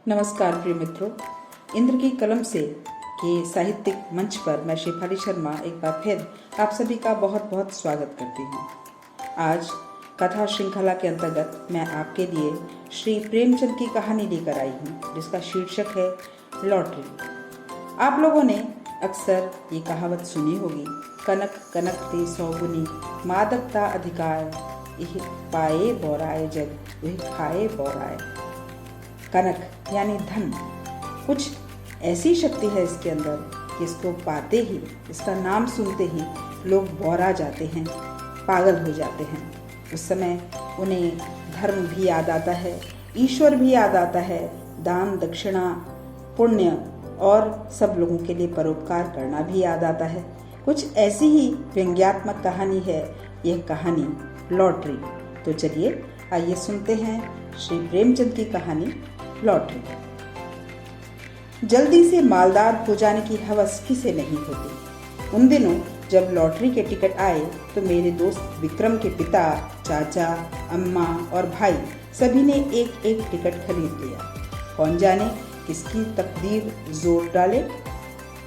नमस्कार प्रिय मित्रों, इंद्र की कलम से के साहित्यिक मंच पर मैं शेफाली शर्मा एक बार फिर आप सभी का बहुत बहुत स्वागत करती हूँ। आज कथा श्रृंखला के अंतर्गत मैं आपके लिए श्री प्रेमचंद की कहानी लेकर आई हूँ, जिसका शीर्षक है लॉटरी। आप लोगों ने अक्सर ये कहावत सुनी होगी, कनक कनक ते सौगुनी, मादकता अधिकार, यह पाए बोराए जग, वह खाए बोराए। कनक यानी धन, कुछ ऐसी शक्ति है इसके अंदर कि इसको पाते ही, इसका नाम सुनते ही लोग बौरा जाते हैं, पागल हो जाते हैं। उस समय उन्हें धर्म भी याद आता है, ईश्वर भी याद आता है, दान दक्षिणा पुण्य और सब लोगों के लिए परोपकार करना भी याद आता है। कुछ ऐसी ही व्यंग्यात्मक कहानी है यह कहानी लॉटरी। तो चलिए आइए सुनते हैं श्री प्रेमचंद की कहानी लॉटरी। जल्दी से मालदार हो जाने की हवस किसे नहीं होती। उन दिनों जब लॉटरी के टिकट आए तो मेरे दोस्त विक्रम के पिता, चाचा, अम्मा और भाई सभी ने एक एक टिकट खरीद लिया। कौन जाने किसकी तकदीर जोर डाले,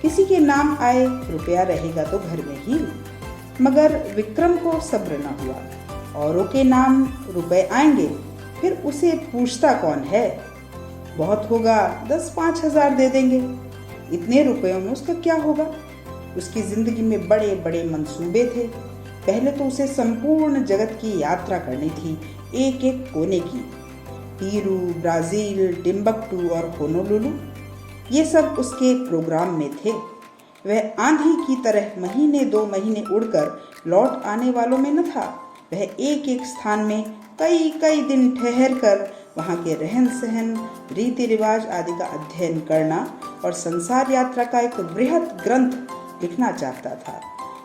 किसी के नाम आए रुपया रहेगा तो घर में ही। मगर विक्रम को सब्र न हुआ। औरों के नाम रुपए आएंगे, फिर उसे पूछता कौन है। बहुत होगा 10-5 हजार दे देंगे, इतने रुपयों में उसका क्या होगा। उसकी जिंदगी में बड़े बड़े मंसूबे थे। पहले तो उसे संपूर्ण जगत की यात्रा करनी थी, एक एक कोने की। पीरू, ब्राजील, टिम्बकटू और होनोलुलु, ये सब उसके प्रोग्राम में थे। वह आंधी की तरह महीने 2 महीने उड़कर लौट आने वालों में न था। वह एक एक स्थान में कई कई दिन ठहर कर वहाँ के रहन सहन, रीति रिवाज आदि का अध्ययन करना और संसार यात्रा का एक बृहद ग्रंथ लिखना चाहता था।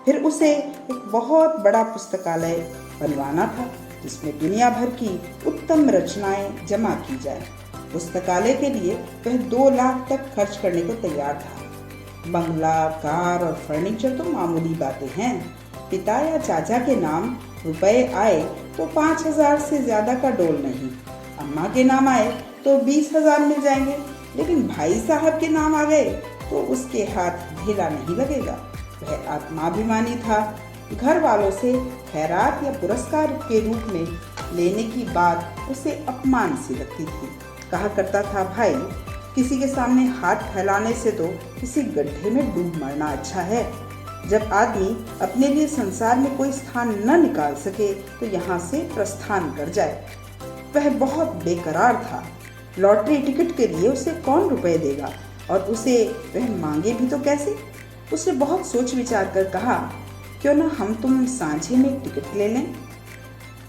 फिर उसे एक बहुत बड़ा पुस्तकालय बनवाना था, जिसमें दुनिया भर की उत्तम रचनाएं जमा की जाए। पुस्तकालय के लिए वह 2 लाख तक खर्च करने को तैयार था। बंगला, कार और फर्नीचर तो मामूली बातें हैं। पिता या चाचा के नाम रुपए आए तो 5 हजार से ज्यादा का डोल नहीं। अम्मा के नाम आए तो 20 हजार मिल जाएंगे, लेकिन भाई साहब के नाम आ गए तो उसके हाथ ढीला नहीं लगेगा। वह आत्माभिमानी था। घर वालों से खैरात या पुरस्कार के रूप में लेने की बात उसे अपमान सी लगती थी। कहा करता था, भाई किसी के सामने हाथ फैलाने से तो किसी गड्ढे में डूब मरना अच्छा है। जब आदमी अपने लिए संसार में कोई स्थान न निकाल सके तो यहाँ से प्रस्थान कर जाए। वह बहुत बेकरार था। लॉटरी टिकट के लिए उसे कौन रुपए देगा, और उसे वह मांगे भी तो कैसे। उसने बहुत सोच विचार कर कहा, क्यों ना हम तुम सांझे में एक टिकट ले लें।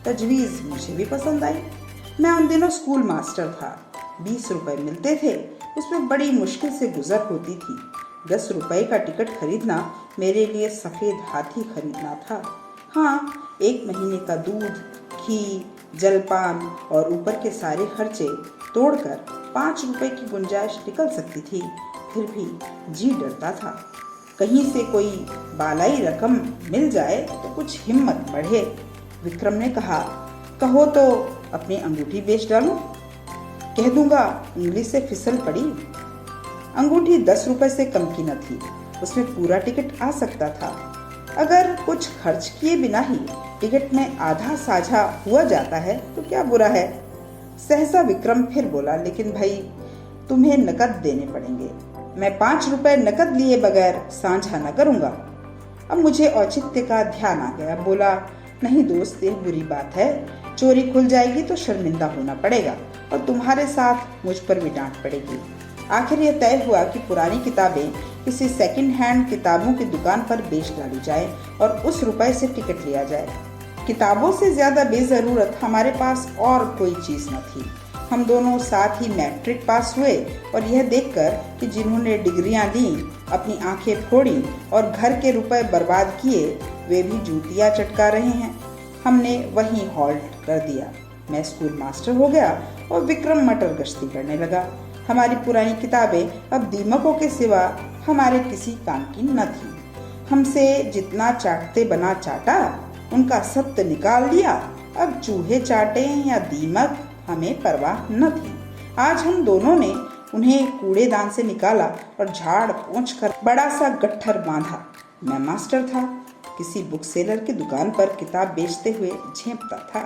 तजवीज़ मुझे भी पसंद आई। मैं उन दिनों स्कूल मास्टर था। 20 रुपए मिलते थे, उसमें बड़ी मुश्किल से गुजर होती थी। 10 रुपए का टिकट खरीदना मेरे लिए सफ़ेद हाथी खरीदना था। हाँ, 1 महीने का दूध, घी, जलपान और ऊपर के सारे खर्चे तोड़कर 5 रुपए की गुंजाइश निकल सकती थी। फिर भी जी डरता था, कहीं से कोई बालाई रकम मिल जाए तो कुछ हिम्मत बढ़े। विक्रम ने कहा, कहो तो अपनी अंगूठी बेच डालूं। कह दूंगा उंगली से फिसल पड़ी। अंगूठी 10 रुपए से कम की न थी। उसमें पूरा टिकट आ सकता था। अगर कुछ खर्च किए बिना ही टिकट में आधा साझा हुआ जाता है तो क्या बुरा है। सहसा विक्रम फिर बोला, लेकिन भाई तुम्हें नकद देने पड़ेंगे। मैं 5 रुपए नकद लिए बगैर साझा न करूंगा। अब मुझे औचित्य का ध्यान आ गया। बोला, नहीं दोस्त, यह बुरी बात है। चोरी खुल जाएगी तो शर्मिंदा होना पड़ेगा और तुम्हारे साथ मुझ पर भी डांट पड़ेगी। आखिर यह तय हुआ कि पुरानी किताबें किसी सेकंड हैंड किताबों की दुकान पर बेच डाली जाए और उस रुपए से टिकट लिया जाए। किताबों से ज्यादा बेजरूरत हमारे पास और कोई चीज न थी। हम दोनों साथ ही मैट्रिक पास हुए और यह देखकर कि जिन्होंने डिग्रियां ली, अपनी आंखें फोड़ी और घर के रुपए बर्बाद किए, वे भी जूतियां चटका रहे हैं, हमने वहीं हॉल्ट कर दिया। मैं स्कूल मास्टर हो गया और विक्रम मटर गश्ती करने लगा। हमारी पुरानी किताबें अब दीमकों के सिवा हमारे किसी काम की न थी। हमसे जितना चाटते बना चाटा, उनका सत्य निकाल लिया। अब चूहे चाटे या दीमक हमें परवाह न थी। आज हम दोनों ने उन्हें कूड़ेदान से निकाला और झाड़ पोंछ कर बड़ा सा गट्ठर बांधा। मैं मास्टर था, किसी बुक सेलर की दुकान पर किताब बेचते हुए झेंपता था।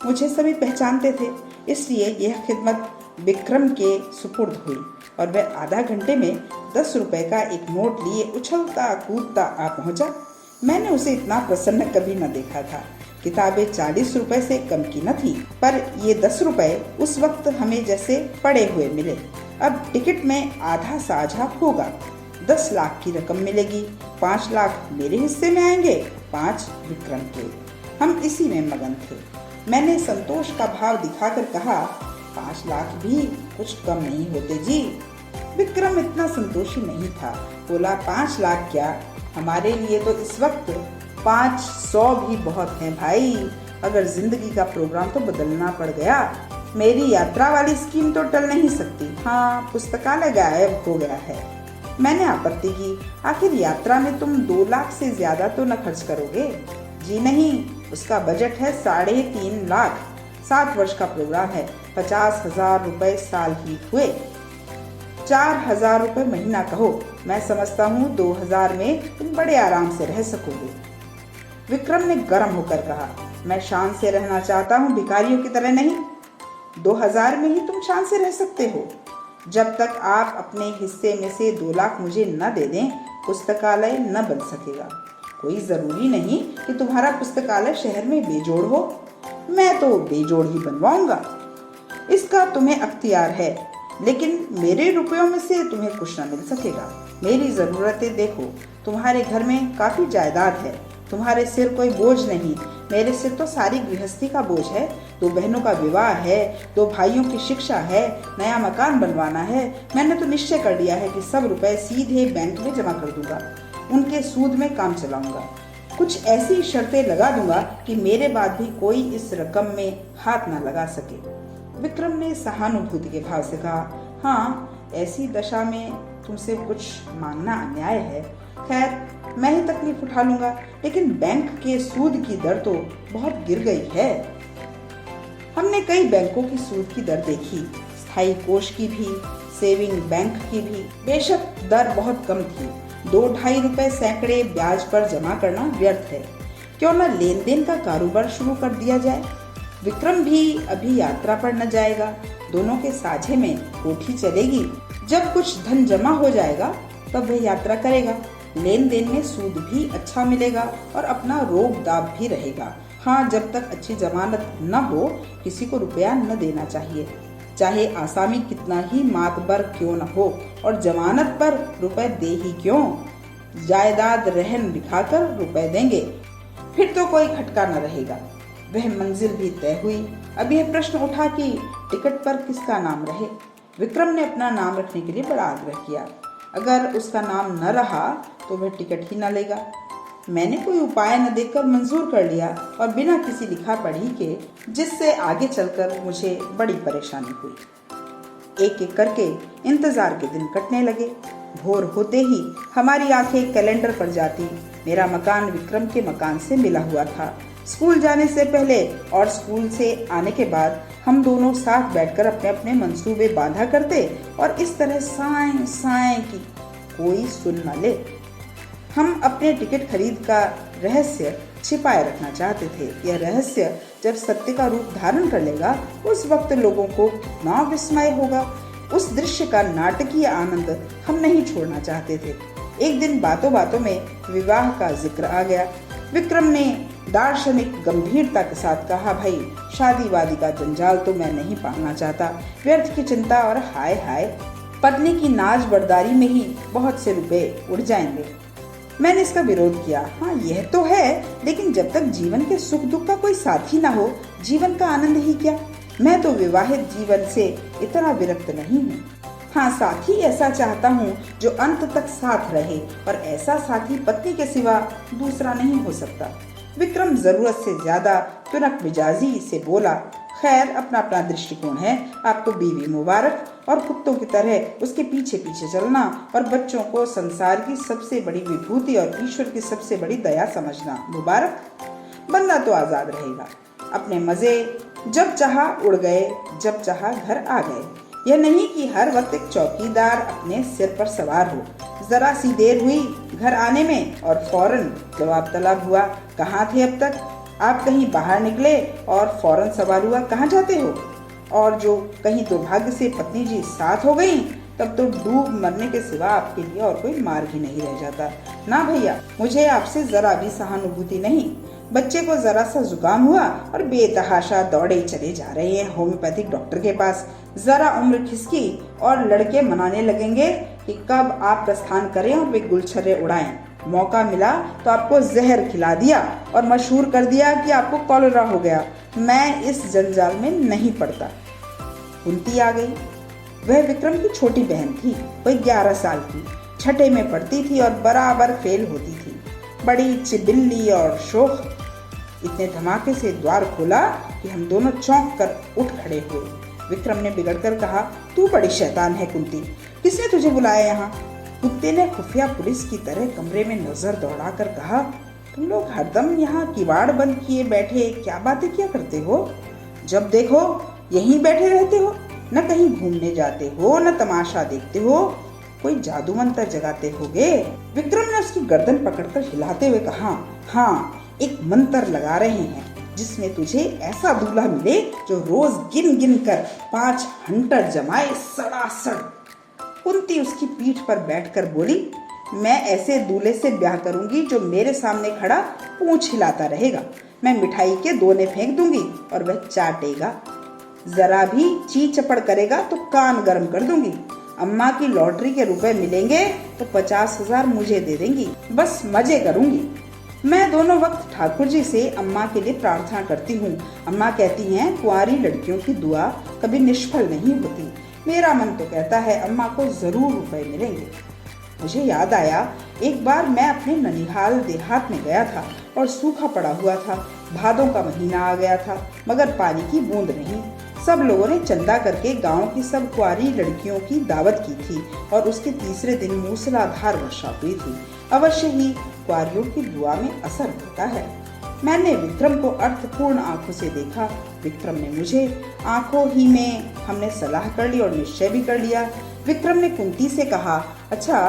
मुझे सभी पहचानते थे, इसलिए यह खिदमत विक्रम के सुपुर्द हुई और वह आधा घंटे में 10 रुपए का एक नोट लिए उछलता कूदता आ पहुंचा। मैंने उसे इतना प्रसन्न कभी न देखा था। किताबें 40 रुपए से कम की न थी, पर ये 10 रुपए उस वक्त हमें जैसे पड़े हुए मिले। अब टिकट में आधा साझा होगा, 10 लाख की रकम मिलेगी, 5 लाख मेरे हिस्से में आएंगे, 5 विक्रम के। हम इसी में मगन थे। मैंने संतोष का भाव दिखाकर कहा, 5 लाख भी कुछ कम नहीं होते जी। विक्रम इतना संतोषी नहीं था, बोला 5 लाख क्या, हमारे लिए तो इस वक्त 500 भी बहुत हैं भाई। अगर जिंदगी का प्रोग्राम तो बदलना पड़ गया, मेरी यात्रा वाली स्कीम तो टल नहीं सकती। हाँ, पुस्तकालय गायब हो गया है। मैंने आपत्ति की, आखिर यात्रा में तुम 2 लाख से ज्यादा तो न खर्च करोगे? जी नहीं, उसका बजट है 3.5 लाख। 7 वर्ष का प्रोग्राम है, 50,000 रुपए साल ही हुए। 4,000 रुपए महीना कहो। मैं समझता हूँ 2,000 में तुम बड़े आराम से रह सकोगे। विक्रम ने गर्म होकर कहा, मैं शान से रहना चाहता हूँ, भिखारियों की तरह नहीं। 2,000 में ही तुम शान से रह सकते हो। जब तक आप अपने हिस्से में से 2 लाख मुझे न दे दें, पुस्तकालय न बन सकेगा। कोई जरूरी नहीं कि तुम्हारा पुस्तकालय शहर में बेजोड़ हो, मैं तो बेजोड़ ही बनवाऊंगा। इसका तुम्हें अख्तियार है, लेकिन मेरे रुपयों में से तुम्हें कुछ न मिल सकेगा। मेरी जरूरतें देखो, तुम्हारे घर में काफी जायदाद है, तुम्हारे सिर कोई बोझ नहीं, मेरे सिर तो सारी गृहस्थी का बोझ है। 2 बहनों का विवाह है, 2 भाइयों की शिक्षा है, नया मकान बनवाना है। मैंने तो निश्चय कर लिया है कि सब रुपए सीधे बैंक में जमा कर दूंगा, उनके सूद में काम चलाऊंगा। कुछ ऐसी शर्तें लगा दूंगा कि मेरे बाद भी कोई इस रकम में हाथ न लगा सके। विक्रम ने सहानुभूति के भाव से कहा, हाँ, ऐसी दशा में तुमसे कुछ मांगना अन्याय है। खैर, मैं ही तकलीफ उठा लूंगा, लेकिन बैंक के सूद की दर तो बहुत गिर गई है। हमने कई बैंकों की सूद की दर देखी, स्थायी कोष की भी, सेविंग बैंक की भी। बेशक दर बहुत कम थी, 2-2.5 रुपए सैकड़े ब्याज पर जमा करना व्यर्थ है। क्यों न लेन देन का कारोबार शुरू कर दिया जाए। विक्रम भी अभी यात्रा पर न जाएगा, दोनों के साझे में कोठी चलेगी। जब कुछ धन जमा हो जाएगा तब वह यात्रा करेगा। लेन देन में सूद भी अच्छा मिलेगा और अपना रोब दाब भी रहेगा। हाँ, जब तक अच्छी जमानत न हो, किसी को रुपया न देना चाहिए, चाहे आसामी कितना ही मातबर क्यों न हो, और जमानत पर रुपए दे ही क्यों, जायदाद रहन दिखाकर रुपए देंगे, फिर तो कोई खटका न रहेगा। वह मंजिल भी तय हुई। अब यह प्रश्न उठा कि टिकट पर किसका नाम रहे। विक्रम ने अपना नाम रखने के लिए बड़ा आग्रह किया। अगर उसका नाम न रहा तो वह टिकट ही न लेगा। मैंने कोई उपाय न देखकर मंजूर कर लिया और बिना किसी लिखा पढ़ी के, जिससे आगे चलकर मुझे बड़ी परेशानी हुई। एक एक करके इंतजार के दिन कटने लगे। भोर होते ही हमारी आंखें कैलेंडर पर जाती। मेरा मकान विक्रम के मकान से मिला हुआ था। स्कूल जाने से पहले और स्कूल से आने के बाद हम दोनों साथ बैठकर अपने अपने मंसूबे बांधा करते और इस तरह साएं साएं की कोई सुन न ले। हम अपने टिकट खरीद का रहस्य छिपाए रखना चाहते थे। यह रहस्य जब सत्य का रूप धारण कर लेगा, उस वक्त लोगों को कितना विस्मय होगा। उस दृश्य का नाटकीय आनंद हम नहीं छोड़ना चाहते थे। एक दिन बातों बातों में विवाह का जिक्र आ गया। विक्रम ने दार्शनिक गंभीरता के साथ कहा, भाई, शादी वादी का जंजाल तो मैं नहीं पालना चाहता। व्यर्थ की चिंता और हाय हाय, पत्नी की नाज बर्दारी में ही बहुत से रुपए उड़ जाएंगे। मैंने इसका विरोध किया। हाँ, यह तो है, लेकिन जब तक जीवन के सुख दुख का कोई साथी ना हो, जीवन का आनंद ही क्या। मैं तो विवाहित जीवन से इतना विरक्त नहीं हूँ। हाँ, साथी ऐसा चाहता हूँ जो अंत तक साथ रहे, और ऐसा साथी पत्नी के सिवा दूसरा नहीं हो सकता। विक्रम जरूरत से ज्यादा तुनक मिजाजी से बोला, खैर, अपना अपना दृष्टिकोण है। आपको बीवी मुबारक, और कुत्तों की तरह उसके पीछे पीछे चलना और बच्चों को संसार की सबसे बड़ी विभूति और ईश्वर की सबसे बड़ी दया समझना मुबारक। बंदा तो आजाद रहेगा, अपने मजे जब चाहा उड़ गए, जब चाहा घर आ गए। यह नहीं कि हर वक्त एक चौकीदार अपने सिर पर सवार हो। जरा सी देर हुई घर आने में और फौरन जवाब तलब हुआ, कहाँ थे अब तक? आप कहीं बाहर निकले और फौरन सवाल हुआ, कहाँ जाते हो? और जो कहीं दुर्भाग्य से पत्नी जी साथ हो गई, तब तो डूब मरने के सिवा आपके लिए और कोई मार्ग ही नहीं रह जाता। ना भैया, मुझे आपसे जरा भी सहानुभूति नहीं। बच्चे को जरा सा जुकाम हुआ और बेतहाशा दौड़े चले जा रहे हैं होम्योपैथिक डॉक्टर के पास। जरा उम्र खिसकी और लड़के मनाने लगेंगे कि कब आप प्रस्थान करें और वे गुलछर्रे उड़ाएं। मौका मिला तो आपको जहर खिला दिया और मशहूर कर दिया कि आपको कॉलेरा हो गया। मैं इस जंजाल में नहीं पड़ता। कुंती आ गई। वह विक्रम की छोटी बहन थी। वह 11 साल की, छठे में पढ़ती थी और बराबर फेल होती थी। बड़ी चिबिल्ली और शोख। इतने धमाके से द्वार खोला कि हम दोनों चौंक कर उठ खड़े हुए। विक्रम ने बिगड़कर कहा, तू बड़ी शैतान है कुंती, किसने तुझे बुलाया यहाँ? कुत्ते ने खुफिया पुलिस की तरह कमरे में नजर दौड़ाकर कहा, तुम लोग हरदम यहाँ किवाड़ बंद किए बैठे क्या बातें किया करते हो? जब देखो यहीं बैठे रहते हो, न कहीं घूमने जाते हो, न तमाशा देखते हो। कोई जादू मंत्र जगाते होगे। विक्रम ने उसकी गर्दन पकड़कर हिलाते हुए कहा, हाँ, एक मंत्र लगा रहे हैं जिसमें तुझे ऐसा दूल्हा मिले जो रोज गिन गिन कर 5 हंटर जमाए सड़ासड़। कुंती उसकी पीठ पर बैठकर बोली, मैं ऐसे दूल्हे से ब्याह करूंगी जो मेरे सामने खड़ा पूंछ हिलाता रहेगा। मैं मिठाई के दोने फेंक दूंगी और वह चाटेगा। जरा भी ची चपड़ करेगा तो कान गर्म कर दूंगी। अम्मा की लॉटरी के रुपए मिलेंगे तो 50,000 मुझे दे देंगी। बस मजे करूंगी। मैं दोनों वक्त ठाकुर जी से अम्मा के लिए प्रार्थना करती हूँ। अम्मा कहती हैं, कुंवारी लड़कियों की दुआ कभी निष्फल नहीं होती। मेरा मन तो कहता है अम्मा को जरूर रुपए मिलेंगे। मुझे याद आया, एक बार मैं अपने ननिहाल देहात में गया था और सूखा पड़ा हुआ था। भादों का महीना आ गया था, मगर पानी की बूंद नहीं। सब लोगों ने चंदा करके गांव की सब कुंवारी लड़कियों की दावत की थी और उसके तीसरे दिन मूसलाधार वर्षा हुई थी। अवश्य ही कुंवारियों की दुआ में असर होता है। मैंने विक्रम को अर्थपूर्ण आंखों से देखा। विक्रम ने मुझे। आंखों ही में हमने सलाह कर ली और निश्चय भी कर लिया। विक्रम ने कुंती से कहा, अच्छा,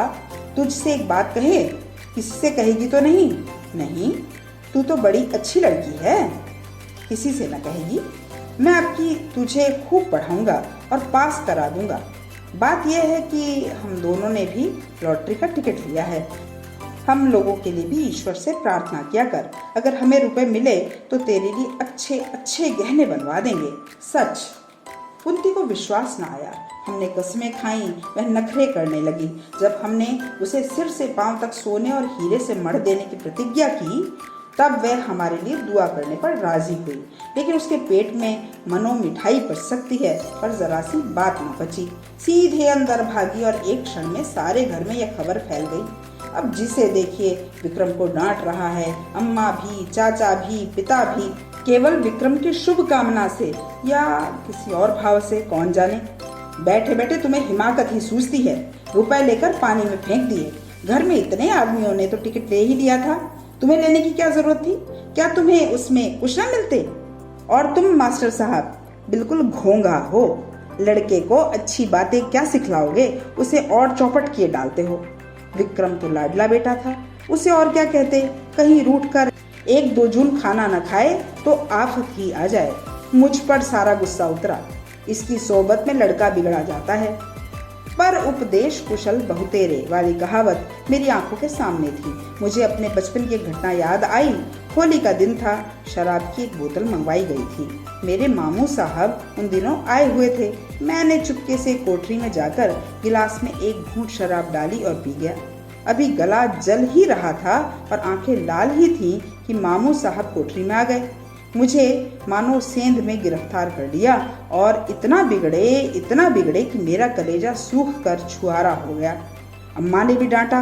तुझसे एक बात कहे? किससे कहेगी तो नहीं? नहीं, तू तो बड़ी अच्छी लड़की है, किसी से न कहेगी। मैं आपकी तुझे खूब पढ़ाऊंगा और पास करा दूंगा। बात यह है कि हम दोनों ने भी लॉटरी का टिकट लिया है। हम लोगों के लिए भी ईश्वर से प्रार्थना किया कर। अगर हमें रुपए मिले तो तेरे लिए अच्छे अच्छे गहने बनवा देंगे। सच। कुंती को विश्वास न आया। हमने कसमें खाई, वह नखरे करने लगी। जब हमने उसे सिर से पांव तक सोने और हीरे से मढ़ देने की प्रतिज्ञा की, तब वह हमारे लिए दुआ करने पर राजी हुई। लेकिन उसके पेट में मनो मिठाई पच सकती है, पर जरा सी बात न पची। सीधे अंदर भागी और एक क्षण में सारे घर में यह खबर फैल गई। अब जिसे देखिए विक्रम को डांट रहा है, अम्मा भी, चाचा भी, पिता भी, केवल विक्रम की शुभ कामना से या किसी और भाव से, कौन जाने। बैठे बैठे तुम्हें हिमाकत ही सूझती है। रुपए लेकर पानी में फेंक दिए। घर में इतने आदमियों ने तो टिकट ले ही लिया था, तुम्हें लेने की क्या जरूरत थी? क्या तुम्हें उसमें कुछ न मिलते? और तुम मास्टर साहब बिल्कुल घोंघा हो। लड़के को अच्छी बातें क्या सिखलाओगे, उसे और चौपट किए डालते हो। विक्रम तो लाडला बेटा था, उसे और क्या कहते। कहीं रूठ कर 1-2 जून खाना न खाए तो आफत ही आ जाए। मुझ पर सारा गुस्सा उतरा। इसकी सोबत में लड़का बिगड़ा जाता है। पर उपदेश कुशल बहुतेरे वाली कहावत मेरी आंखों के सामने थी। मुझे अपने बचपन की घटना याद आई। होली का दिन था। शराब की एक बोतल मंगवाई गई थी। मेरे मामू साहब उन दिनों आए हुए थे। मैंने चुपके से कोठरी में जाकर गिलास में एक घूंट शराब डाली और पी गया। अभी गला जल ही रहा था और आंखें लाल ही थीं कि मामू साहब कोठरी में आ गए। मुझे मानो सेंध में गिरफ्तार कर लिया और इतना बिगड़े कि मेरा कलेजा सूख कर छुआरा हो गया। अम्मा ने भी डांटा,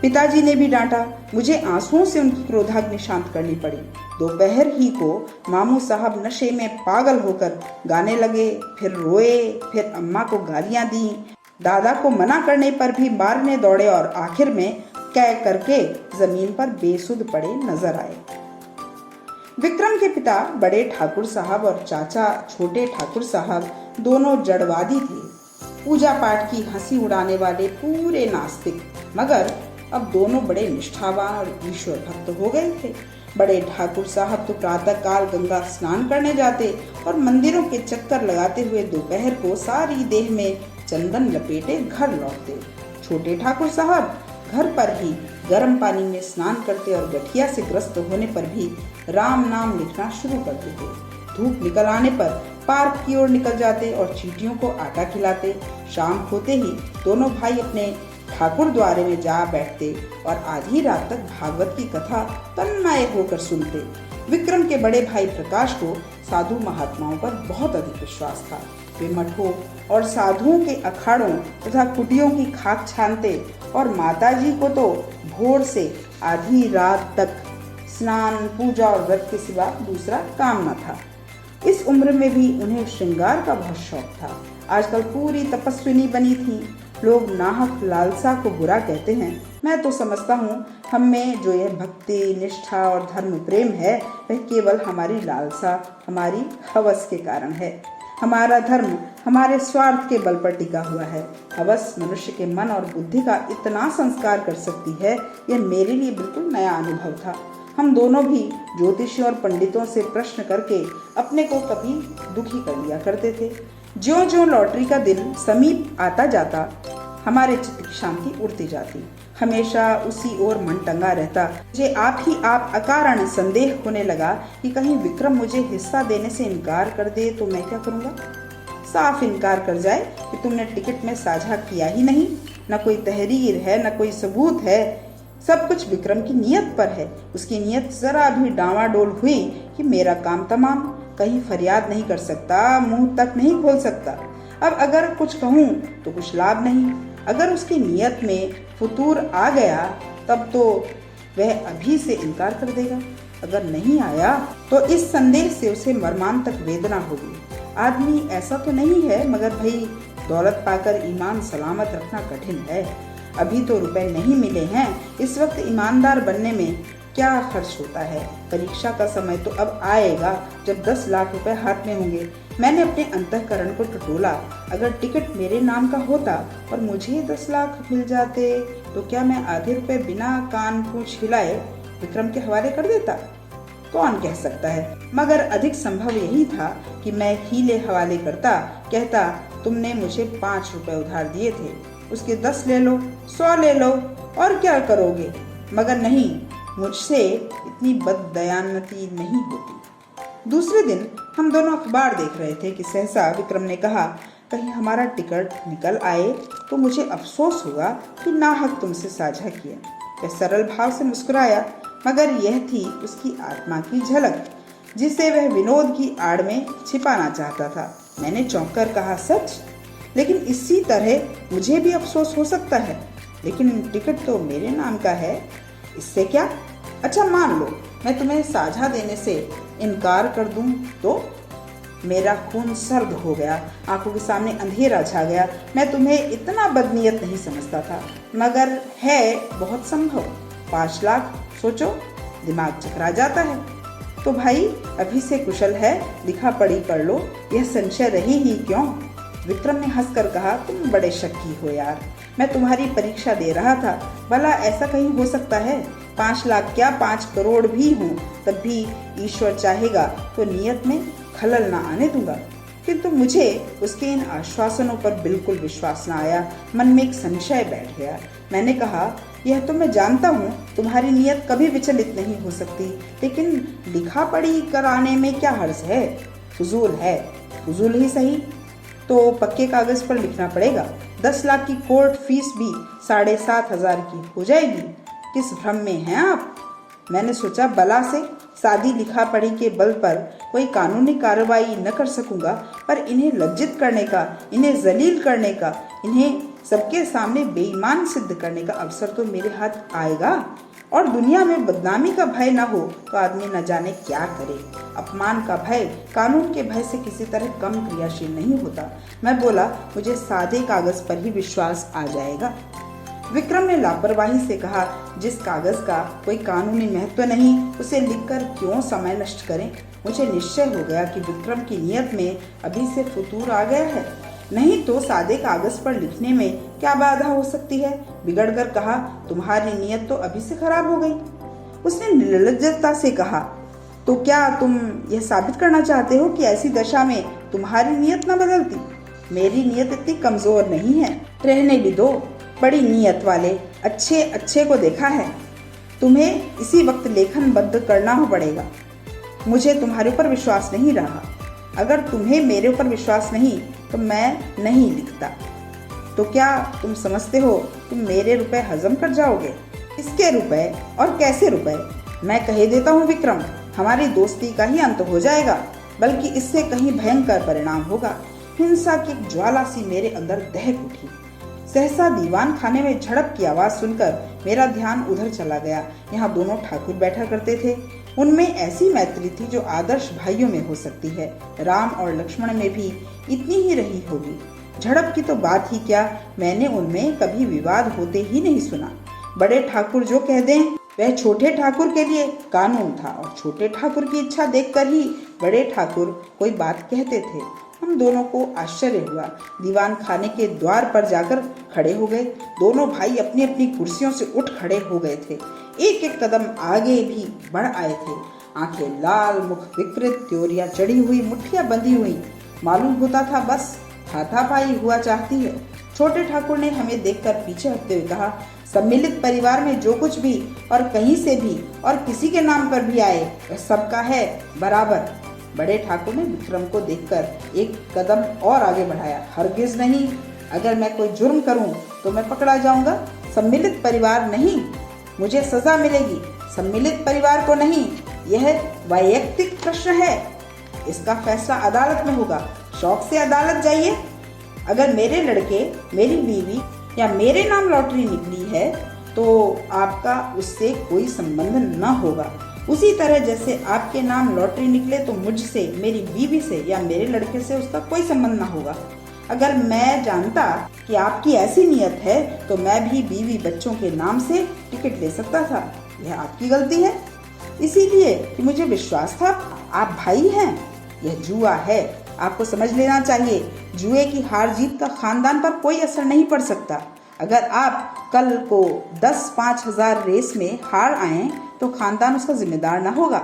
पिताजी ने भी डांटा। मुझे आंसुओं से उनकी क्रोधाग्नि शांत करनी पड़ी। दोपहर ही को मामू साहब नशे में पागल होकर गाने लगे, फिर रोए, फिर अम्मा को गालियां दी। दादा को मना करने पर भी मारने दौड़े और आखिर में कै करके जमीन पर बेसुध पड़े नजर आए। विक्रम के पिता बड़े ठाकुर साहब और चाचा छोटे ठाकुर साहब दोनों जड़वादी थे। पूजा पाठ की हंसी उड़ाने वाले पूरे नास्तिक। मगर अब दोनों बड़े निष्ठावान और ईश्वर भक्त हो गए थे। बड़े ठाकुर साहब तो प्रातःकाल गंगा स्नान करने जाते और मंदिरों के चक्कर लगाते हुए दोपहर को सारी देह में चंदन लपेटे घर लौटते। छोटे ठाकुर साहब घर पर ही गर्म पानी में स्नान करते और गठिया से ग्रस्त होने पर भी राम नाम लिखना शुरू कर देते। धूप निकल आने पर पार्क की ओर निकल जाते और चींटियों को आटा खिलाते। शाम होते ही दोनों भाई अपने ठाकुर द्वारे में जा बैठते और आधी रात तक भागवत की कथा तन्मय होकर सुनते। विक्रम के बड़े भाई प्रकाश को साधु महात्माओं पर बहुत अधिक विश्वास था। वे मठों और साधुओं के अखाड़ों तथा कुटियों की खाक छानते और माताजी को तो भोर से आधी रात तक स्नान, पूजा और व्रत के सिवा दूसरा काम न था। इस उम्र में भी उन्हें श्रृंगार का बहुत शौक था। आजकल पूरी तपस्विनी बनी थी। लोग नाहक लालसा को बुरा कहते हैं। मैं तो समझता हूँ हम में जो यह भक्ति, निष्ठा और धर्म प्रेम है वह केवल हमारी लालसा, हमारी हवस के कारण है। हमारा धर्म हमारे स्वार्थ के बल पर टिका हुआ है। हवस मनुष्य के मन और बुद्धि का इतना संस्कार कर सकती है, यह मेरे लिए बिल्कुल नया अनुभव था। हम दोनों भी ज्योतिषियों और पंडितों से प्रश्न करके अपने को कभी दुखी कर लिया करते थे। ज्यों-ज्यों लॉटरी का दिन समीप आता जाता, हमारे चित्त की शांति उड़ती जाती। हमेशा उसी ओर मन टंगा रहता। मुझे आप ही आप अकारण संदेह होने लगा कि कहीं विक्रम मुझे हिस्सा देने से इनकार कर दे तो मैं क्या करूँगा। साफ इनकार कर जाए कि तुमने टिकट में साझा किया ही नहीं, न कोई तहरीर है, न कोई सबूत है। सब कुछ विक्रम की नीयत पर है। उसकी नीयत जरा भी डावाडोल हुई कि मेरा काम तमाम। कहीं फरियाद नहीं कर सकता, मुंह तक नहीं खोल सकता। अब अगर कुछ कहूँ तो कुछ लाभ नहीं। अगर उसकी नीयत में फुतूर आ गया तब तो वह अभी से इनकार कर देगा। अगर नहीं आया तो इस संदेह से उसे मर्मांतक वेदना होगी। आदमी ऐसा तो नहीं है, मगर भाई दौलत पाकर ईमान सलामत रखना कठिन है। अभी तो रुपए नहीं मिले हैं। इस वक्त ईमानदार बनने में क्या खर्च होता है। परीक्षा का समय तो अब आएगा जब 10 लाख रुपए हाथ में होंगे। मैंने अपने अंतःकरण को टटोला। अगर टिकट मेरे नाम का होता और मुझे 10 लाख मिल जाते तो क्या मैं आधे रुपए बिना कान पूछ हिलाए विक्रम के हवाले कर देता? कौन कह सकता है, मगर अधिक संभव यही था कि मैं हीले हवाले करता। कहता तुमने मुझे 5 रुपए उधार दिए थे, उसके 10 ले लो, 100 ले लो, और क्या करोगे। मगर नहीं, मुझसे इतनी बददयानती नहीं होती। दूसरे दिन हम दोनों अखबार देख रहे थे कि सहसा विक्रम ने कहा, कहीं हमारा टिकट निकल आए तो मुझे अफसोस होगा कि नाहक तुमसे साझा किया। वह सरल भाव से मुस्कुराया, मगर यह थी उसकी आत्मा की झलक जिसे वह विनोद की आड़ में छिपाना चाहता था। मैंने चौंक कर कहा, सच? लेकिन इसी तरह मुझे भी अफसोस हो सकता है। लेकिन टिकट तो मेरे नाम का है, इससे क्या? अच्छा मान लो मैं तुम्हें साझा देने से इनकार कर दूं तो? मेरा खून सर्द हो गया, आंखों के सामने अंधेरा छा गया। मैं तुम्हें इतना बदनीयत नहीं समझता था, मगर है बहुत संभव। 5 लाख, सोचो, दिमाग चकरा जाता है। तो भाई अभी से कुशल है, लिखा पढ़ी कर लो, यह संशय रही ही क्यों? विक्रम ने हंसकर कहा, तुम बड़े शक्की हो यार। मैं तुम्हारी परीक्षा दे रहा था। भला ऐसा कहीं हो सकता है? 5 लाख क्या 5 करोड़ भी हों तब भी ईश्वर चाहेगा तो नियत में खलल ना आने दूंगा। किंतु मुझे उसके इन आश्वासनों पर बिल्कुल विश्वास न आया। मन में एक संशय बैठ गया। मैंने कहा, यह तो मैं जानता हूँ तुम्हारी नियत कभी विचलित नहीं हो सकती, लेकिन लिखा पढ़ी कराने में क्या हर्ज है? फजूल है, फजूल ही सही तो पक्के कागज पर लिखना पड़ेगा। 10 लाख की कोर्ट फीस भी 7,500 की हो जाएगी। किस भ्रम में हैं आप? मैंने सोचा बला से सादी लिखा पढ़ी के बल पर कोई कानूनी कार्रवाई न कर सकूंगा, पर इन्हें लज्जित करने का, इन्हें जलील करने का, इन्हें सबके सामने बेईमान सिद्ध करने का अवसर तो मेरे हाथ आएगा। और दुनिया में बदनामी का भय न हो तो आदमी न जाने क्या करे। अपमान का भय कानून के भय से किसी तरह कम क्रियाशील नहीं होता। मैं बोला, मुझे सादे कागज पर ही विश्वास आ जाएगा। विक्रम ने लापरवाही से कहा, जिस कागज का कोई कानूनी महत्व नहीं उसे लिखकर क्यों समय नष्ट करें। मुझे निश्चय हो गया कि विक्रम की नियत में अभी से फुतूर आ गया है। नहीं तो सादे कागज पर लिखने में क्या बाधा हो सकती है। बिगड़ कर कहा, तुम्हारी नीयत तो अभी से खराब हो गई। उसने निर्लज्जता से कहा, तो क्या तुम यह साबित करना चाहते हो कि ऐसी दशा में तुम्हारी नीयत न बदलती? मेरी नीयत इतनी कमजोर नहीं है, रहने भी दो। बड़ी नीयत वाले अच्छे अच्छे को देखा है। तुम्हें इसी वक्त लेखन बंद करना पड़ेगा। मुझे तुम्हारे ऊपर विश्वास नहीं रहा। अगर तुम्हें मेरे ऊपर विश्वास नहीं तो मैं नहीं लिखता। तो क्या तुम समझते हो तुम मेरे रुपए हजम कर जाओगे? इसके रुपए और कैसे रुपए? मैं कह देता हूँ विक्रम, हमारी दोस्ती का ही अंत हो जाएगा, बल्कि इससे कहीं भयंकर परिणाम होगा। हिंसा की एक ज्वाला सी मेरे अंदर दहक उठी। सहसा दीवान खाने में झड़प की आवाज सुनकर मेरा ध्यान उधर चला गया। यहाँ दोनों ठाकुर बैठा करते थे। उनमें ऐसी मैत्री थी जो आदर्श भाइयों में हो सकती है। राम और लक्ष्मण में भी इतनी ही रही होगी। झड़प की तो बात ही क्या, मैंने उनमें कभी विवाद होते ही नहीं सुना। बड़े ठाकुर जो कह दें वह छोटे ठाकुर के लिए कानून था, और छोटे ठाकुर की इच्छा देखकर ही बड़े ठाकुर कोई बात कहते थे। हम दोनों को आश्चर्य हुआ। दीवान खाने के द्वार पर जाकर खड़े हो गए। दोनों भाई अपनी अपनी कुर्सियों से उठ खड़े हो गए थे। एक एक कदम आगे भी बढ़ आए थे। आंखें लाल, मुख विकृत, त्योरियां चढ़ी हुई, मुट्ठियां बंधी हुई। मालूम होता था बस हाथापाई हुआ चाहती है। छोटे ठाकुर ने हमें देखकर पीछे हटते हुए कहा, सम्मिलित परिवार में जो कुछ भी और कहीं से भी और किसी के नाम पर भी आए वह सबका है बराबर। बड़े ठाकुर ने विक्रम को देखकर एक कदम और आगे बढ़ाया। हरगिज नहीं, अगर मैं कोई जुर्म करूं तो मैं पकड़ा जाऊंगा। सम्मिलित परिवार नहीं, मुझे सजा मिलेगी। सम्मिलित परिवार को नहीं, यह वैयक्तिक प्रश्न है। इसका फैसला अदालत में होगा। शौक से अदालत जाइए। अगर मेरे लड़के, मेरी बीवी या मेरे नाम लॉटरी निकली है तो आपका उससे कोई संबंध न होगा। उसी तरह जैसे आपके नाम लॉटरी निकले तो मुझसे, मेरी बीवी से या मेरे लड़के से उसका कोई संबंध ना होगा। अगर मैं जानता कि आपकी ऐसी नियत है तो मैं भी बीवी बच्चों के नाम से टिकट ले सकता था। यह आपकी गलती है, इसीलिए कि मुझे विश्वास था आप भाई हैं। यह जुआ है, आपको समझ लेना चाहिए। जुए की हार जीत का खानदान पर कोई असर नहीं पड़ सकता। अगर आप कल को 10-5 हजार रेस में हार आए तो खानदान उसका जिम्मेदार ना होगा,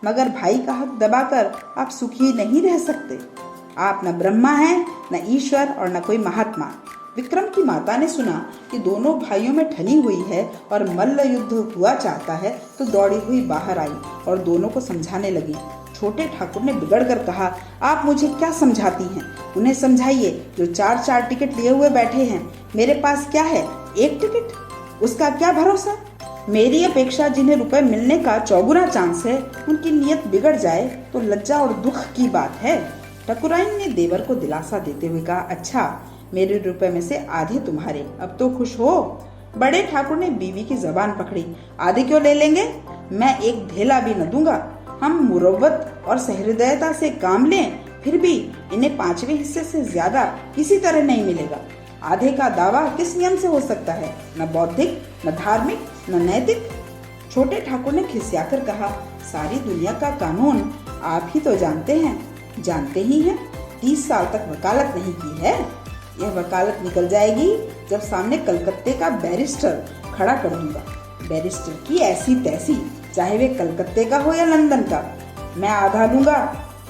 मगर भाई का हक दबाकर आप सुखी नहीं रह सकते। आप न ब्रह्मा हैं, न ईश्वर और न कोई महात्मा। विक्रम की माता ने सुना कि दोनों भाइयों में ठनी हुई है और मल्ल युद्ध हुआ चाहता है तो दौड़ी हुई बाहर आई और दोनों को समझाने लगी। छोटे ठाकुर ने बिगड़ कर कहा, आप मुझे क्या समझाती हैं? उन्हें समझाइए जो 4-4 टिकट लिए हुए बैठे हैं। मेरे पास क्या है, एक टिकट, उसका क्या भरोसा? मेरी अपेक्षा जिन्हें रुपए मिलने का चौगुना चांस है, उनकी नीयत बिगड़ जाए तो लज्जा और दुख की बात है। ठकुराइन ने देवर को दिलासा देते हुए कहा, अच्छा, मेरे रुपए में से आधे तुम्हारे, अब तो खुश हो? बड़े ठाकुर ने बीवी की जबान पकड़ी, आधे क्यों ले लेंगे? मैं एक ढेला भी न दूंगा। हम मुरव्वत और सहृदयता से काम लें, फिर भी इन्हें 5वें हिस्से से ज्यादा किसी तरह नहीं मिलेगा। आधे का दावा किस नियम से हो सकता है? न बौद्धिक, न धार्मिक, न नैतिक। छोटे ठाकुर ने खिसियाकर कहा, सारी दुनिया का कानून आप ही तो जानते हैं। जानते ही हैं, 30 साल तक वकालत नहीं की है। यह वकालत निकल जाएगी जब सामने कलकत्ते का बैरिस्टर खड़ा कर दूंगा। बैरिस्टर की ऐसी तैसी, चाहे वे कलकत्ते का हो या लंदन का, मैं आधा लूंगा,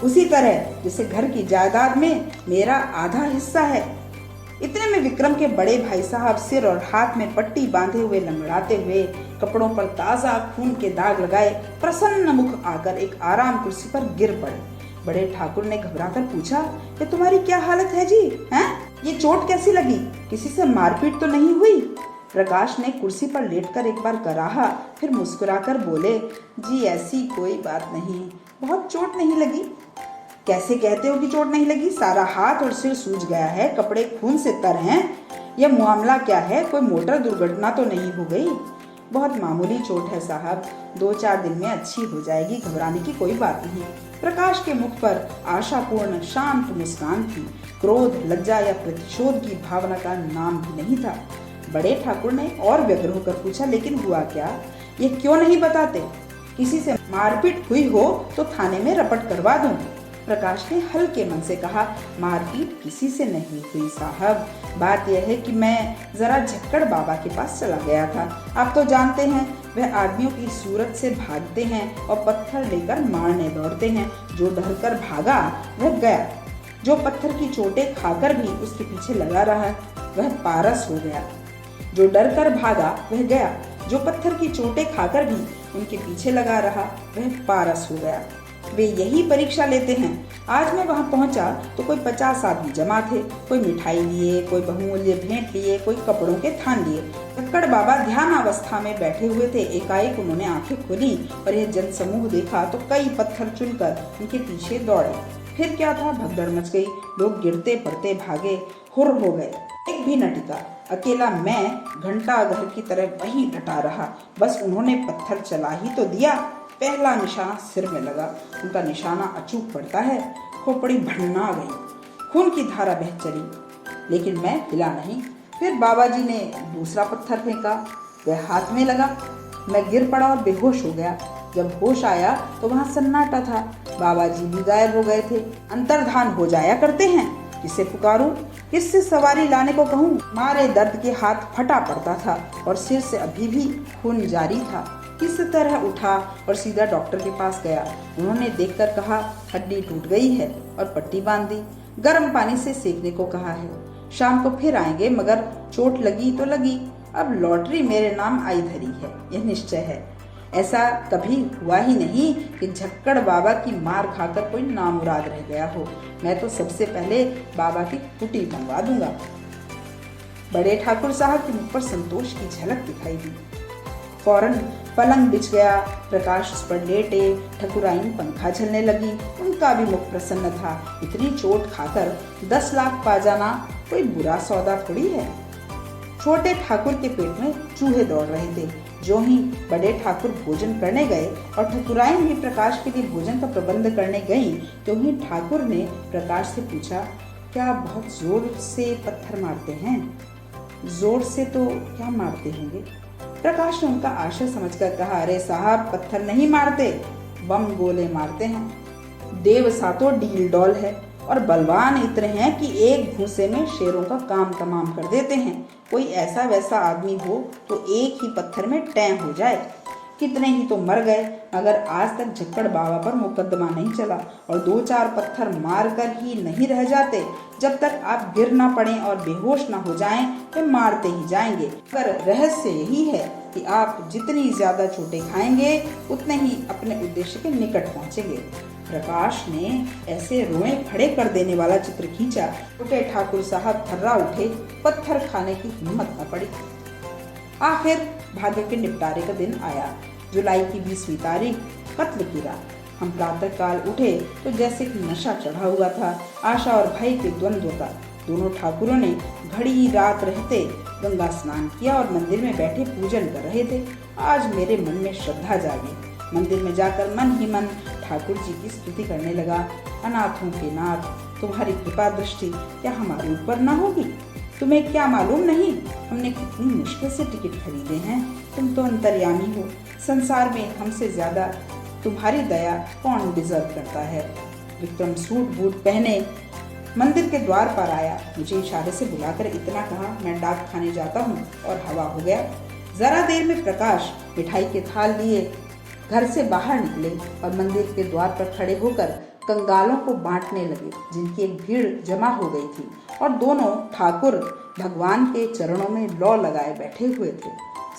उसी तरह जैसे घर की जायदाद में मेरा आधा हिस्सा है। इतने में विक्रम के बड़े भाई साहब सिर और हाथ में पट्टी बांधे हुए लंगड़ाते हुए, कपड़ों पर ताजा खून के दाग लगाए, प्रसन्न मुख आकर एक आराम कुर्सी पर गिर पड़े। बड़े ठाकुर ने घबराकर पूछा, ये तुम्हारी क्या हालत है जी? हैं? ये चोट कैसी लगी? किसी से मारपीट तो नहीं हुई? प्रकाश ने कुर्सी पर लेटकर एक बार कराहा, फिर मुस्कुराकर बोले, जी ऐसी कोई बात नहीं, बहुत चोट नहीं लगी। कैसे कहते हो कि चोट नहीं लगी? सारा हाथ और सिर सूज गया है, कपड़े खून से तर हैं। यह मामला क्या है? कोई मोटर दुर्घटना तो नहीं हो गई? बहुत मामूली चोट है साहब, 2-4 दिन में अच्छी हो जाएगी, घबराने की कोई बात नहीं। प्रकाश के मुख पर आशापूर्ण शांत मुस्कान थी। क्रोध, लज्जा या प्रतिशोध की भावना का नाम भी नहीं था। बड़े ठाकुर ने और व्यग्र होकर पूछा, लेकिन हुआ क्या? ये क्यों नहीं बताते? किसी से मारपीट हुई हो तो थाने में रपट करवा दूं। प्रकाश ने हल्के मन से कहा, मारपीट किसी से नहीं हुई साहब, बात यह है कि मैं जरा झक्कड़ बाबा के पास चला गया था। आप तो जानते हैं वह आदमियों की सूरत से भागते हैं और पत्थर लेकर मारने दौड़ते हैं। जो डर कर भागा वह गया, जो पत्थर की चोटें खाकर भी उसके पीछे लगा रहा वह पारस हो गया। जो डर कर भागा वह गया, जो पत्थर की चोटें खाकर भी उनके पीछे लगा रहा वह पारस हो गया। वे यही परीक्षा लेते हैं। आज मैं वहां पहुंचा तो कोई 50 आदमी जमा थे। कोई मिठाई लिए, कोई बहुमूल्य भेंट लिए, कोई कपड़ों के थान लिए। झक्कड़ बाबा ध्यान अवस्था में बैठे हुए थे। एकाएक उन्होंने आंखें खोली और यह जनसमूह देखा तो कई पत्थर चुनकर उनके पीछे दौड़े। फिर क्या था, भगदड़ मच गई। लोग गिरते पड़ते भागे, हुर हो गए। एक भी न टिका। अकेला मैं घंटा घर की तरह वहीं डटा रहा। बस उन्होंने पत्थर चला ही तो दिया। पहला निशाना सिर में लगा। उनका निशाना अचूक पड़ता है। खोपड़ी भन्ना गई, खून की धारा बह चली, लेकिन मैं हिला नहीं। फिर बाबा जी ने दूसरा पत्थर फेंका, वह हाथ में लगा। मैं गिर पड़ा और बेहोश हो गया। जब होश आया तो वहाँ सन्नाटा था। बाबा जी भी गायब हो गए थे। अंतर्धान हो जाया करते हैं। किसे पुकारूं, किससे सवारी लाने को कहूँ? मारे दर्द के हाथ फटा पड़ता था और सिर से अभी भी खून जारी था। किस तरह उठा और सीधा डॉक्टर के पास गया। उन्होंने देखकर कहा, हड्डी टूट गई है और पट्टी बांध दी। गर्म पानी से सेकने को कहा है। शाम को फिर आएंगे, मगर चोट लगी तो लगी। अब लॉटरी मेरे नाम आई धरी है, यह निश्चय है। ऐसा कभी हुआ ही नहीं कि झक्कड़ बाबा की मार खाकर कोई नामुराद रह गया हो। मैं तो सबसे पहले बाबा की कुटी मंगवा दूंगा। बड़े ठाकुर साहब के मुख पर संतोष की झलक दिखाई दी। फौरन पलंग बिछ गया। प्रकाश उस पर लेटे। ठकुराइन पंखा झलने लगी। उनका भी मुख प्रसन्न था। इतनी चोट खाकर 10 लाख पा जाना कोई बुरा सौदा थोड़ी है। छोटे ठाकुर के पेट में चूहे दौड़ रहे थे। जो ही बड़े ठाकुर भोजन करने गए और ठकुराइन भी प्रकाश के लिए भोजन का प्रबंध करने गईं, तो ही ठाकुर ने प्रकाश से पूछा, क्या आप बहुत जोर से पत्थर मारते हैं? जोर से तो क्या मारते होंगे? प्रकाश ने उनका आशय समझकर कहा, अरे साहब, पत्थर नहीं मारते, बम गोले मारते हैं। देव सातो डील डॉल है और बलवान इतने हैं कि एक घूंसे में शेरों का काम तमाम कर देते हैं। कोई ऐसा वैसा आदमी हो तो एक ही पत्थर में टैं हो जाए। कितने ही तो मर गए, मगर आज तक झक्कड़ बाबा पर मुकदमा नहीं चला और 2-4 पत्थर मार कर ही नहीं रह जाते। जब तक आप गिर ना पड़े और बेहोश ना हो जाएं, वे मारते ही जाएंगे। पर रहस्य यही है कि आप जितनी ज्यादा चोटें खाएंगे उतने ही अपने उद्देश्य के निकट पहुंचेंगे। प्रकाश ने ऐसे रोए खड़े कर देने वाला चित्र खींचा, छोटे ठाकुर साहब थर्रा उठे। पत्थर खाने की हिम्मत न पड़ी। आखिर भाग्य के निपटारे का दिन आया। जुलाई की 20वीं तारीख, कत्ल की रात। हम प्रातःकाल उठे तो जैसे कि नशा चढ़ा हुआ था। आशा और भय के द्वंद्व का। दोनों ठाकुरों ने घड़ी रात रहते गंगा स्नान किया और मंदिर में बैठे पूजन कर रहे थे। आज मेरे मन में श्रद्धा जागी। मंदिर में जाकर मन ही मन ठाकुर जी की स्तुति करने लगा। अनाथों के नाथ, तुम्हारी कृपा दृष्टि क्या हमारे ऊपर न होगी? तुम्हें क्या मालूम नहीं हमने कितनी मुश्किल से टिकट खरीदे हैं। तुम तो अंतर्यामी हो। संसार में हमसे ज्यादा तुम्हारी दया कौन डिजर्व करता है? विक्रम सूट बूट पहने मंदिर के द्वार पर आया। मुझे इशारे से बुलाकर इतना कहा, मैं डाक खाने जाता हूँ, और हवा हो गया। जरा देर में प्रकाश मिठाई के थाल लिए घर से बाहर निकले और मंदिर के द्वार पर खड़े होकर कंगालों को बांटने लगे, जिनकी एक भीड़ जमा हो गई थी। और दोनों ठाकुर भगवान के चरणों में लौ लगाए बैठे हुए थे,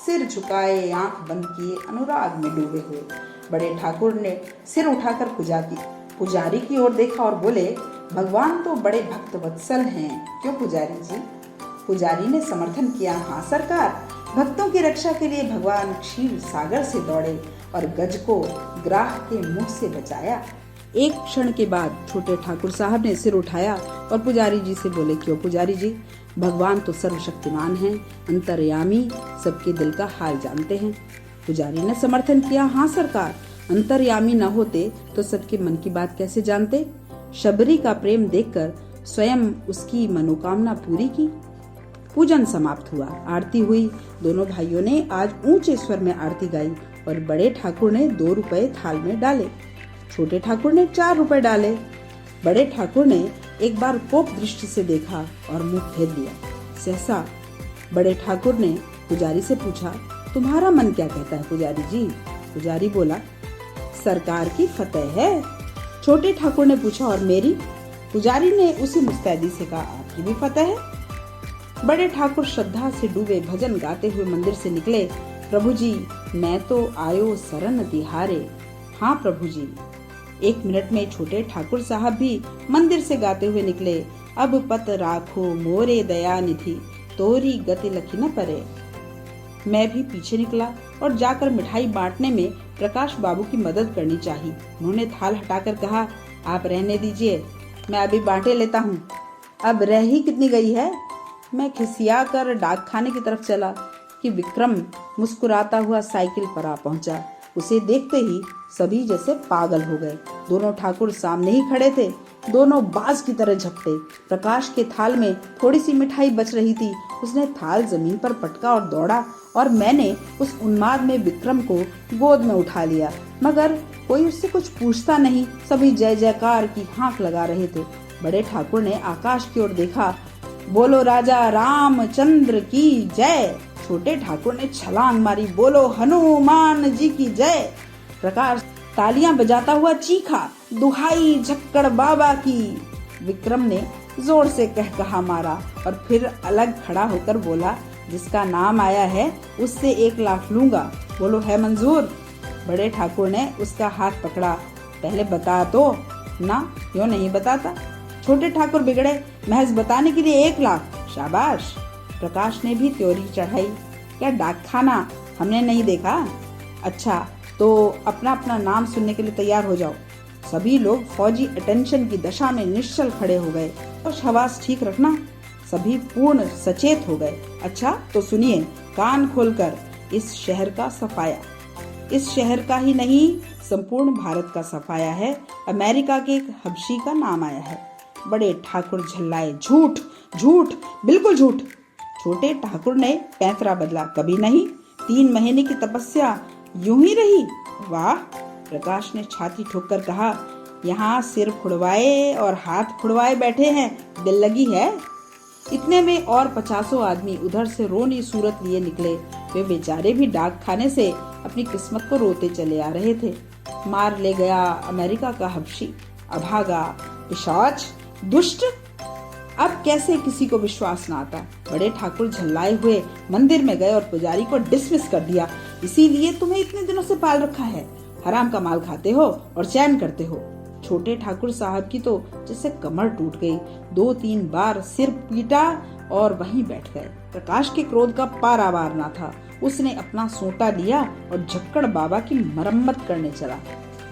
सिर झुकाए, आंख बंद किए, अनुराग में डूबे हुए। बड़े ठाकुर ने सिर उठाकर पुजारी की ओर देखा और बोले, भगवान तो बड़े भक्त वत्सल हैं, क्यों पुजारी जी? पुजारी ने समर्थन किया, हाँ सरकार। भक्तों की रक्षा के लिए भगवान क्षीर सागर से दौड़े और गज को ग्राह के मुंह से बचाया। एक क्षण के बाद छोटे ठाकुर साहब ने सिर उठाया और पुजारी जी से बोले, क्यों पुजारी जी? भगवान तो सर्वशक्तिमान हैं, अंतर्यामी, सबके दिल का हाल जानते हैं। पुजारी ने समर्थन किया, हाँ सरकार। अंतर्यामी न होते तो सबके मन की बात कैसे जानते? शबरी का प्रेम देखकर स्वयं उसकी मनोकामना पूरी की। पूजन समाप्त हुआ, आरती हुई। दोनों भाइयों ने आज ऊंचे स्वर में आरती गाई और बड़े ठाकुर ने 2 रुपए थाल में डाले। छोटे ठाकुर ने 4 रुपए डाले। बड़े ठाकुर ने एक बार कोप दृष्टि से देखा और मुंह फेर लिया। सहसा बड़े ठाकुर ने पुजारी से पूछा, तुम्हारा मन क्या कहता है पुजारी जी? पुजारी बोला, सरकार की फतेह है। छोटे ठाकुर ने पूछा, और मेरी? पुजारी ने उसी मुस्तैदी से कहा, आपकी भी फतेह है। बड़े ठाकुर श्रद्धा से डूबे भजन गाते हुए मंदिर से निकले। प्रभु जी, मैं तो आयो शरण तिहारे। हाँ प्रभु जी। 1 मिनट में छोटे ठाकुर साहब भी मंदिर से गाते हुए निकले। अब पत राखो मोरे दया निधि, तोरी गति लखी न परे। मैं भी पीछे निकला और जाकर मिठाई बांटने में प्रकाश बाबू की मदद करनी चाहिए। उन्होंने थाल हटाकर कहा, आप रहने दीजिए, मैं अभी बांटे लेता हूँ। अब रह ही कितनी गई है। मैं खिसिया कर डाक खाने की तरफ चला कि विक्रम मुस्कुराता हुआ साइकिल पर आ पहुंचा। उसे देखते ही सभी जैसे पागल हो गए। दोनों ठाकुर सामने ही खड़े थे, दोनों बाज की तरह झपटे। प्रकाश के थाल में थोड़ी सी मिठाई बच रही थी। उसने थाल जमीन पर पटका और दौड़ा, और मैंने उस उन्माद में विक्रम को गोद में उठा लिया, मगर कोई उससे कुछ पूछता नहीं। सभी जय जयकार की हाँक लगा रहे थे। बड़े ठाकुर ने आकाश की ओर देखा, बोलो राजा रामचंद्र की जय। छोटे ठाकुर ने छलांग मारी, बोलो हनुमान जी की जय। प्रकाश तालियां बजाता हुआ चीखा, दुहाई झक्कड़ बाबा की। विक्रम ने जोर से कहा मारा और फिर अलग खड़ा होकर बोला, जिसका नाम आया है उससे 1 लाख लूंगा, बोलो है मंजूर? बड़े ठाकुर ने उसका हाथ पकड़ा, पहले बता तो ना। क्यों नहीं बताता? छोटे ठाकुर बिगड़े, महज बताने के लिए 1 लाख। शाबाश। प्रकाश ने भी त्योरी चढ़ाई, क्या डाक खाना हमने नहीं देखा? अच्छा तो अपना अपना नाम सुनने के लिए तैयार हो जाओ। सभी लोग फौजी अटेंशन की दशा में निश्चल खड़े हो गए। और हवास ठीक रखना। सभी पूर्ण सचेत हो गए। अच्छा तो सुनिए कान खोलकर, इस शहर का सफाया, इस शहर का ही नहीं संपूर्ण भारत का सफाया है। अमेरिका के एक हबशी का नाम आया है। बड़े ठाकुर झल्लाए, झूठ झूठ बिल्कुल झूठ। छोटे ठाकुर ने पैंतरा बदला, कभी नहीं। 3 महीने की तपस्या यूं ही रही। वाह। प्रकाश ने छाती ठोककर कहा, यहाँ सिर फुड़वाए और हाथ फुड़वाए बैठे हैं, दिल लगी है। इतने में और 50 आदमी उधर से रोनी सूरत लिए निकले। वे बेचारे भी डाक खाने से अपनी किस्मत को रोते चले आ रहे थे। मार ले गया अमेरिका का हबशी, अभागा, पिशाच, दुष्ट। अब कैसे किसी को विश्वास न आता। बड़े ठाकुर झल्लाए हुए मंदिर में गए और पुजारी को डिसमिस कर दिया। इसीलिए तुम्हें इतने दिनों से पाल रखा है, हराम का माल खाते हो और चैन करते हो। छोटे ठाकुर साहब की तो जैसे कमर टूट गई। 2-3 बार सिर पीटा और वहीं बैठ गए। प्रकाश के क्रोध का पारावार ना था। उसने अपना सोटा लिया और झक्कड़ बाबा की मरम्मत करने चला।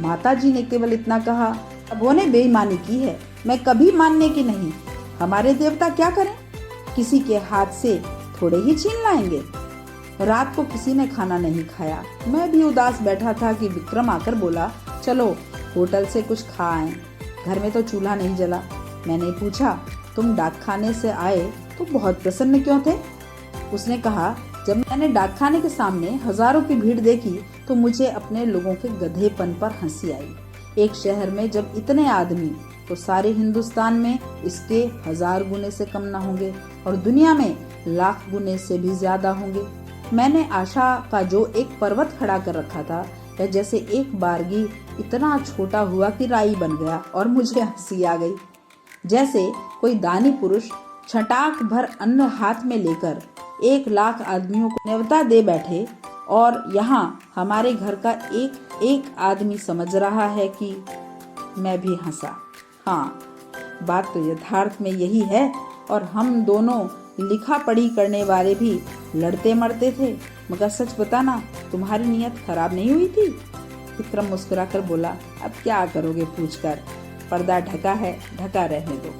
माताजी ने केवल इतना कहा, अब उन्होंने बेईमानी की है, मैं कभी मानने की नहीं। हमारे देवता क्या करें? किसी के हाथ से थोड़े ही छीन लाएंगे। रात को किसी ने खाना नहीं खाया। मैं भी उदास बैठा था कि विक्रम आकर बोला, चलो होटल से कुछ खा आए, घर में तो चूल्हा नहीं जला। मैंने पूछा, तुम डाक खाने से आए तो बहुत प्रसन्न क्यों थे? उसने कहा, जब मैंने डाक खाने के सामने हजारों की भीड़ देखी तो मुझे अपने लोगों के गधेपन पर हंसी आई। एक शहर में जब इतने आदमी, तो सारे हिंदुस्तान में इसके 1000 गुने से कम न होंगे और दुनिया में लाख गुने से भी ज्यादा होंगे। मैंने आशा का जो एक पर्वत खड़ा कर रखा था, वह जैसे एक बारगी इतना छोटा हुआ कि राई बन गया और मुझे हंसी आ गई। जैसे कोई दानी पुरुष छटाक भर अन्न हाथ में लेकर 1 लाख आदमियों को न्योता दे बैठे और यहाँ हमारे घर का एक एक आदमी समझ रहा है कि मैं भी हंसा। हाँ, बात तो यथार्थ में यही है। और हम दोनों लिखा पढ़ी करने वाले भी लड़ते मरते थे, मगर सच बताना तुम्हारी नीयत खराब नहीं हुई थी? विक्रम मुस्कुराकर बोला, अब क्या करोगे पूछकर, पर्दा ढका है, ढका रहने दो।